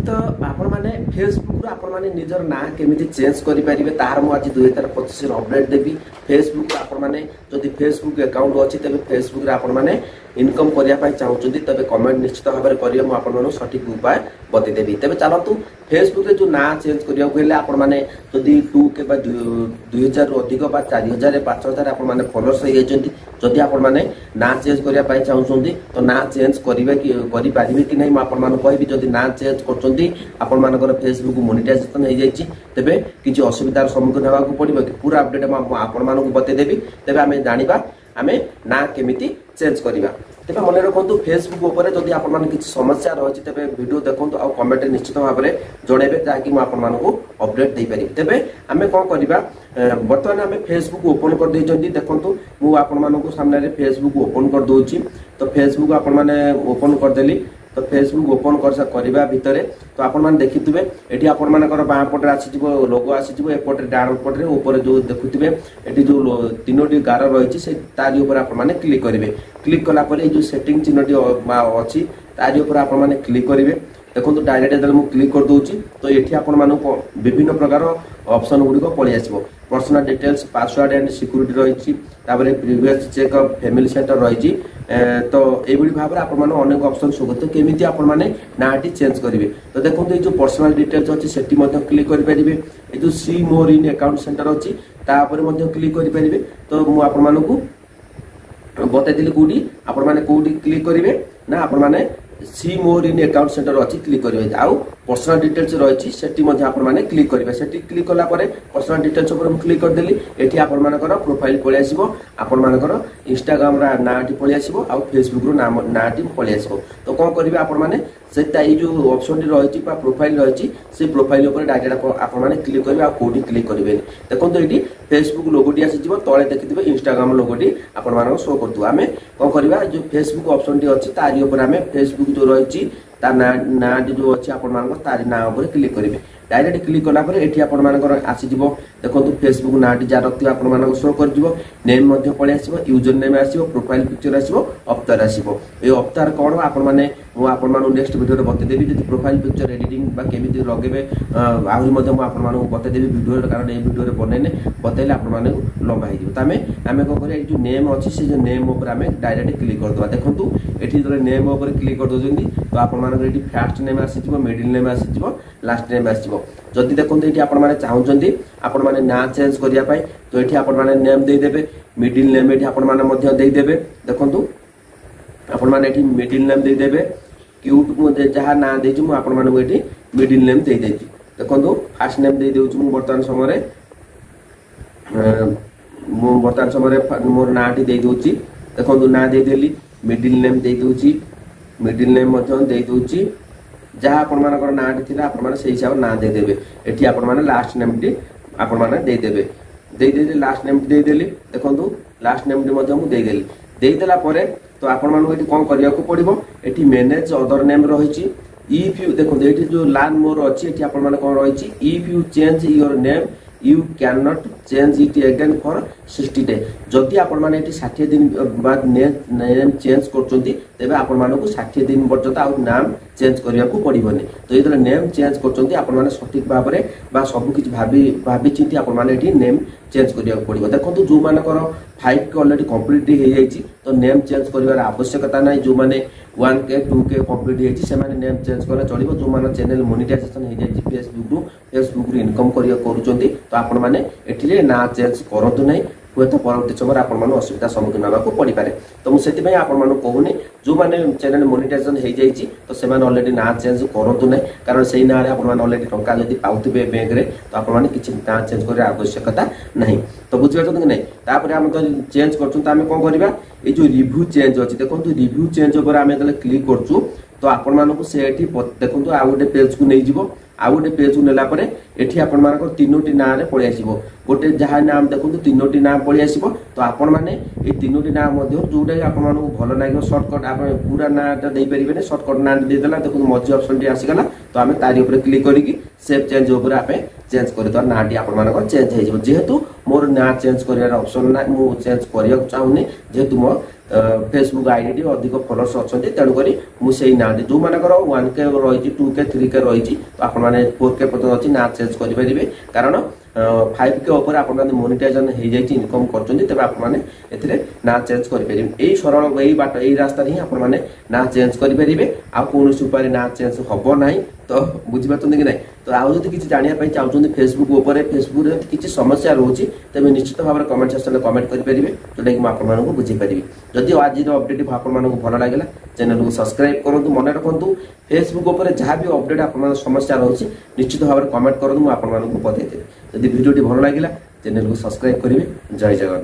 तो आपण माने फेसबुक रो आपण माने निजर ना केमिति चेंज करि परिबे तार मु आज 2025 रो अपडेट देबी। फेसबुक आपण माने जदि फेसबुक अकाउंट अछि तबे फेसबुक रे आपण माने इनकम करिया पाई चाहुचंदी तबे कमेंट निश्चित भाबरे करियो मु आपण माने सठिक उपाय बते देबी। तबे चलतु फेसबुक रे जो ना चेंज करिया हेले आपण माने जदि 2 के बा 2000 रो अधिक बा 4000 5000 आपण माने फॉलोअर्स होई जंती जदि आपण माने ना चेंज करिया पाई चाहुचंदी तो ना चेंज करिवे कि करि पारिबे कि नै मु आपण माने कहबी। जदि ना चेंज करचंदी आपण मानकर फेसबुक मोनेटाइजेशन हो जाइछि तबे किछि असुविधार सम्मुखीन होबाकू पड़िबो कि पूरा अपडेट आपण मानकू बते देबी। तबे आमे जानिबा आमे ना केमिति चेंज करिबा। तबे मन रखंतु फेसबुक ऊपर जदि आपण मान किछि समस्या रहछि तबे वीडियो देखंतु आ कमेंट निश्चित भाबरे जणेबे ताकि मु आपण मानकू अपडेट देई परिबी। तबे आमे कोन करिबा वर्तमान आमे फेसबुक ओपन कर देइछंती देखंतु मु आपण मानकू सामने रे फेसबुक ओपन कर दोछि। तो फेसबुक आपण माने ओपन कर देली तो फेसबुक ओपन करवा भितर तो आपण मैंने देखिथे ये आपण मानकर बाँ पटे आसीज लोगो आसीज एपटे डाण पटे ऊपर जो देखुवे ये जो तीनोटी गार रही है तारी ऊपर आपण मैंने क्लिक करेंगे। क्लिक कलापर जो सेटिंग चिन्हटी अच्छी तारी ऊपर आपण मैंने क्लिक करेंगे। देखो डायरेक्ट जो क्लिक कर दूसरी तो ये आपण मानक विभिन्न प्रकार ऑप्शन गुड़िक पलि आसो। Personal details password and security रही प्रीवियस चेकअप फैमिली सेंटर रही तो ये भाव में आपण मैंने अनेक ऑप्शन शो करते केमी आपण मैंने नाटी चेंज करेंगे। तो देखो ये जो पर्सनल डिटेल्स अच्छी से क्लिक करेंगे। ये जो सी मोर इन अकाउंट सेंटर अच्छी क्लिक करेंगे। तो मुझे आपण मानक बताइली कौटी आपण मैंने कौटी क्लिक करेंगे ना आपण मैंने सी मोर इन अकाउंट सेंटर अच्छी क्लिक करेंगे। आउ पर्सनल डिटेल्स रही से क्लिक करेंगे। से क्लिक कलापर पर्सनल डिटेल्स क्लिक करदेली ये आपण मानकर प्रोफाइल पलि आसो। आपण मानकर इंस्टाग्राम नाटी पलि आसो आ फेसबुक नाटी पलि आसो। तो कौन करेंगे आपण मैंने से जो ऑप्शन रही प्रोफाइल रही से प्रोफाइल डायरेक्ट आपण मैंने क्लिक करेंगे। आउटी क्लिक करेंगे। देखो ये फेसबुक लोगोटी आसीज तले देखिए इंस्टाग्राम लोगोटी आपण मानक शो करतु। आम कौन करवा जो फेसबुक ऑप्शन टी अच्छी तारी ऊपर आम फेसबुक जो रही ना जो अच्छी आपण मानक तारी ना ऊपर क्लिक करेंगे। डायरेक्ट क्लिक कलापर ये आपण मानकर आसीज देखो फेसबुक नाटी जहाँ रखिए आपण मानक शो कर नेम पलि आसो यूजर नेम आसो प्रोफाइल पिक्चर आसो अवतार आसो। ये अवतार कौन आपण मैंने आपण नेक्स्ट वीडियो बतेदेवी जब प्रोफाइल पिक्चर एडिटिंग केमी लगे आहरी बतेदेवी वीडियो कारण ये वीडियो बनने बतले आपण लंबा हो। आम कौन कर जो नेम अच्छी से जो नेम आम डायरेक्ट क्लिक करदे। देखो ये जो नेम क्लिक कर दौरान तो आपड़ी फास्ट नेम आसीज मिडिल नेम आसीज लास्ट नेम आसीज। जदि देखो ये आपण मैंने चाहते आपण मैंने ना चेंज करने तो ये आपण मैंने नेम देदेवे मिडिल नेम ये आपण मैंने देदेवे। देखो आपण मैंने मिडिल नेम देदेवे क्यूट जहाँ ना दे आपण मानक ये मिडिल नेम दे देछि। देखो फास्ट नेम दे देउछु वर्तमान समय वर्तमान समय मोर नाटी दे दूची। देखो ना दे देली मिडिल नेम दे दूची मिडिल नेम दे दूची जहाँ आपण मानकर नाटी थिला आपण माने से हिसाब ना दे देबे। एठी आपण माने लास्ट नेम टी आपण माने दे देबे दे लास्ट नेम दे देली। देखो लास्ट नेम टी मु दे देली देदेला परे तो आपण मानक ये कौन करने को पड़ो ये मैनेज अदर नेम रही। इफ यू देखो ये जो लर्न मोर अच्छी ये आपण माने कौन रही if you change your name you can not change it again for 60 day. जदि आपण माने 60 दिन बाद नेम चेंज करचोंती तेबे आपण मानकू 60 दिन पर्यंत आ नाम चेंज करिया को पड़िबोनी। तो ये नेम चेंज करचोंती आपण माने सठिक भाव में बा सब किछ भाभी चिंती आपण माने एठी नेम चेंज करिया को पड़िबो। देखो जो मानकर 5 के ऑलरेडी कंप्लीट हो जाइए तो नेम चेंज कर आवश्यकता ना। जो मैंने 1K 2K कंप्लीट होती नेम चेंज कले चलो। जो मैंने चैनल मोनेटाइजेशन हो जाए फेसबुक रु इनकम करुँच तो आपण मैंने ये ना चेंज करूँ ना हुए तो परवर्ती समय आपण असुविधा सम्मुखीन होगा पड़ पारे। तो मुझे कहूनी जो मैंने चैनल मोनेटाइजेशन हो जाइए तो से ऑलरेडी ना चेंज करूँ ना कारण से ना ऑलरेडी टंका जब पाथे बैंक में तो आपने किसी ना चेंज कर आवश्यकता नहीं। तो बुझीपार कि नहीं आम तो चेंज कर कौन करवा ये जो रिव्यू चेंज अच्छी देखो रिव्यू चेंज उपर आम जो क्लिक करूँ तो आपण मानक से देखो आउ गोटे पेज को नहीं जीवो आउ गोटे पेज को नेलापर ये आपण मानक तीनोटी ना पलि आसो गोटे जहाँ नाम देखो तीनोटी नाम पलि आसो। तो आपण मैंने ये तीनोटी नाम जोटा आपण भल लगे सर्टकट आप पूरा नाटा दे पारे सर्टकट ना देदेला। देखो मझी ऑप्शन टी आसीगला तो आम तारी ऊपर क्लिक करके सेव चेंज उपर आप चेंज कर नाटी आपण मानक चेंज हो जेहेतु मोर ना चेंज कर ऑप्शन ना मु चेंज करने जेहेतु मो फेसबुक आईडी अधिक फॉलोअर्स अच्छा तेणुक मुझे ना जो मानकर 1K रही 2K 3K रही आपण मैंने 4K पर्यटन अच्छी ना चेंज करेंगे कारण 5K ऊपर आप मोनिटाइजेशन हो जाए इनकम कर ना चेंज करें सरल यही बाट यही रास्ता ही आपने ना चेंज करेंगे आउ कौन उपाय ना चेंज हम ना तो बुझीपार कि ना तो आज किसी जानापी चाहते फेसबुक उपर फेसबुक किसी समस्या रोचे तेज निश्चित भाव में कमेंट सेक्शन में कमेंट करेंगे जोटा कि मुझे बुझीपारि जदि आज अपडेट आपको भल लगे चैनल को सब्सक्राइब करूँ मन रखु फेसबुक उपर जहाँ भी अपडेट आप समस्या रोचे निश्चित भाव में कमेंट करूँ मुझे आपको बताइदेवी जदि भिडियो भल लगे चैनल को सब्सक्राइब करेंगे जय जगन्नाथ।